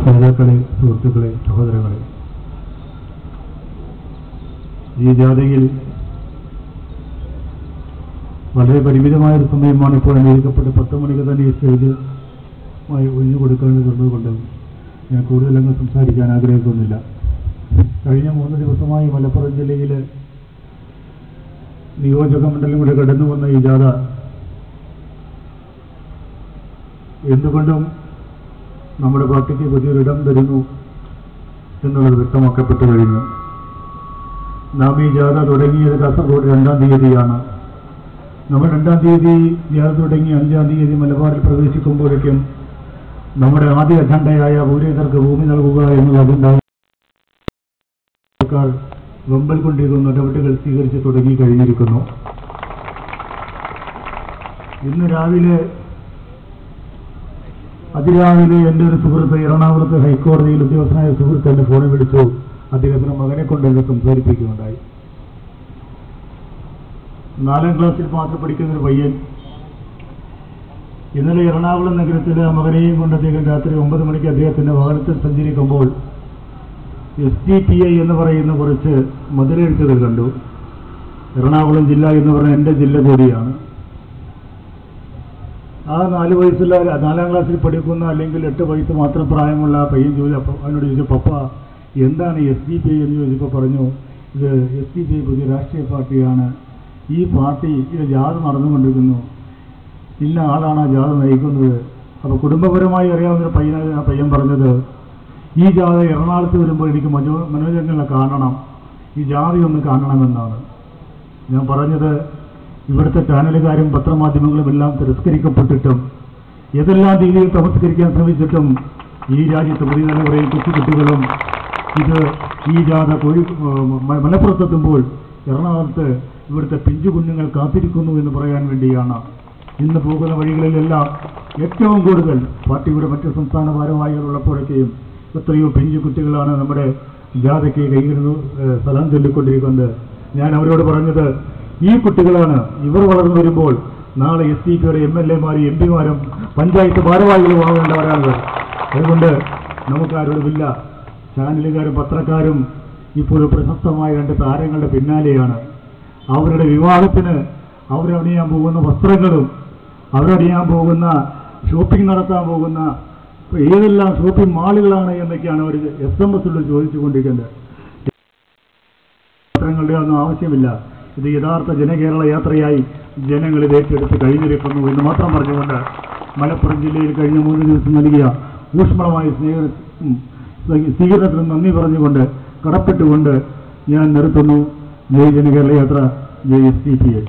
നേതാക്കളെ, സുഹൃത്തുക്കളെ, സഹോദരങ്ങളെ, ഈ ജാഥയിൽ വളരെ പരിമിതമായൊരു സമയമാണ് ഇപ്പോൾ അനുവദിക്കപ്പെട്ട് 10 മണിക്ക് തന്നെ ഈ സ്റ്റേജ് ഒഴിഞ്ഞു കൊടുക്കേണ്ടതുകൊണ്ട് ഞാൻ കൂടുതലങ്ങ് സംസാരിക്കാൻ ആഗ്രഹിക്കുന്നില്ല. കഴിഞ്ഞ 3 ദിവസമായി മലപ്പുറം ജില്ലയിലെ നിയോജക മണ്ഡലങ്ങളിൽ കടന്നു വന്ന ഈ ജാഥ എന്തുകൊണ്ടും നമ്മുടെ പാർട്ടിക്ക് പുതിയൊരിടം തരുന്നു എന്നുള്ളത് വ്യക്തമാക്കപ്പെട്ടു കഴിഞ്ഞു. നാം ഈ ജാഥ തുടങ്ങിയത് കാസർഗോഡ് 2-ാം തീയതിയാണ്. നമ്മൾ 2-ാം തീയതി ജാഥ തുടങ്ങി 5-ാം തീയതി മലബാറിൽ പ്രവേശിക്കുമ്പോഴേക്കും നമ്മുടെ ആദ്യ അജണ്ടയായ ഭൂരഹിതർക്ക് ഭൂമി നൽകുക എന്നുള്ള അജണ്ട സർക്കാർ വെമ്പൽ കൊണ്ടിരിക്കുന്ന നടപടികൾ സ്വീകരിച്ച് തുടങ്ങി കഴിഞ്ഞിരിക്കുന്നു. ഇന്ന് അതിരാവിലെ എൻ്റെ ഒരു സുഹൃത്ത് എറണാകുളത്ത് ഹൈക്കോടതിയിൽ ഉദ്യോഗസ്ഥനായ സുഹൃത്ത് എന്നെ ഫോണിൽ വിളിച്ചു. അദ്ദേഹത്തിന് മകനെ കൊണ്ട് എന്നെ സംസാരിപ്പിക്കുകയുണ്ടായി. 4-ാം ക്ലാസ്സിൽ മാത്രം പഠിക്കുന്നൊരു പയ്യൻ ഇന്നലെ എറണാകുളം നഗരത്തിൽ ആ മകനെയും കൊണ്ട് അദ്ദേഹം രാത്രി 9 മണിക്ക് അദ്ദേഹത്തിൻ്റെ വാഹനത്തിൽ സഞ്ചരിക്കുമ്പോൾ SDPI എന്ന് പറയുന്ന കുറച്ച് മതിലെഴുത്തുകൾ കണ്ടു. എറണാകുളം ജില്ല എന്ന് പറഞ്ഞാൽ എൻ്റെ ജില്ല കൂടിയാണ്. ആ 4 വയസ്സുള്ള 4-ാം ക്ലാസ്സിൽ പഠിക്കുന്ന അല്ലെങ്കിൽ 8 വയസ്സ് മാത്രം പ്രായമുള്ള ആ പയ്യൻ അവനോട് ചോദിച്ചു, പപ്പ എന്താണ് SDPI എന്ന് ചോദിച്ചപ്പോൾ പറഞ്ഞു, ഇത് SDPI പുതിയ രാഷ്ട്രീയ പാർട്ടിയാണ്. ഈ പാർട്ടി ഇത് ജാഥ നടന്നുകൊണ്ടിരിക്കുന്നു. ഇന്ന ആളാണ് ആ ജാഥ നയിക്കുന്നത്. അപ്പോൾ കുടുംബപരമായി അറിയാവുന്ന പയ്യൻ പറഞ്ഞത്, ഈ ജാഥ എറണാകുളത്ത് വരുമ്പോൾ എനിക്ക് മനോരഞ്ജനെ കാണണം, ഈ ജാഥയൊന്ന് കാണണമെന്നാണ്. ഞാൻ പറഞ്ഞത്, ഇവിടുത്തെ ചാനലുകാരും പത്രമാധ്യമങ്ങളും എല്ലാം തിരസ്കരിക്കപ്പെട്ടിട്ടും ഏതെല്ലാം രീതിയിൽ തമസ്കരിക്കാൻ ശ്രമിച്ചിട്ടും ഈ രാജ്യത്ത് പുതിയ തലമുറയും കൊച്ചുകുട്ടികളും ഈ ജാഥ മലപ്പുറത്തെത്തുമ്പോൾ എറണാകുളത്ത് ഇവിടുത്തെ പിഞ്ചു കുഞ്ഞുങ്ങൾ കാത്തിരിക്കുന്നു എന്ന് പറയാൻ വേണ്ടിയാണ്. ഇന്ന് പോകുന്ന വഴികളിലെല്ലാം ഏറ്റവും കൂടുതൽ പാർട്ടിയുടെ മറ്റ് സംസ്ഥാന ഭാരവാഹികളുള്ളപ്പോഴൊക്കെയും എത്രയോ പിഞ്ചു കുട്ടികളാണ് നമ്മുടെ ജാഥയ്ക്ക് കൈയിരുന്നു സലാം ചൊല്ലിക്കൊണ്ടിരിക്കുന്നത്. ഞാൻ അവരോട് പറഞ്ഞത്, ഈ കുട്ടികളാണ് ഇവർ വളർന്നു വരുമ്പോൾ നാളെ SDPയുടെ MLA-മാരും MP-മാരും പഞ്ചായത്ത് ഭാരവാഹികളും ആവേണ്ടവരാണ്. അതുകൊണ്ട് നമുക്കാരോടുമില്ല. ചാനലുകാരും പത്രക്കാരും ഇപ്പോൾ പ്രശസ്തമായ 2 താരങ്ങളുടെ പിന്നാലെയാണ്. അവരുടെ വിവാഹത്തിന് അവരണിയാൻ പോകുന്ന വസ്ത്രങ്ങളും അവരണിയാൻ പോകുന്ന ഷോപ്പിംഗ് നടത്താൻ പോകുന്ന ഏതെല്ലാം ഷോപ്പിംഗ് മാളുകളാണ് എന്നൊക്കെയാണ് അവർ SMS-ൽ ചോദിച്ചുകൊണ്ടിരിക്കുന്നത്. പത്രങ്ങളുടെ ഒന്നും ആവശ്യമില്ല. ഇത് യഥാർത്ഥ ജനകേരള യാത്രയായി ജനങ്ങൾ ഇത് ഏറ്റെടുത്ത് കഴിഞ്ഞിരിക്കുന്നു എന്ന് മാത്രം പറഞ്ഞുകൊണ്ട് മലപ്പുറം ജില്ലയിൽ കഴിഞ്ഞ 3 ദിവസം നൽകിയ ഊഷ്മളമായ സ്വീകരണത്തിന് നന്ദി പറഞ്ഞുകൊണ്ട് കടപ്പെട്ടുകൊണ്ട് ഞാൻ നിർത്തുന്നു. ജയ് ജനകേരള യാത്ര, ജയ് SDPI.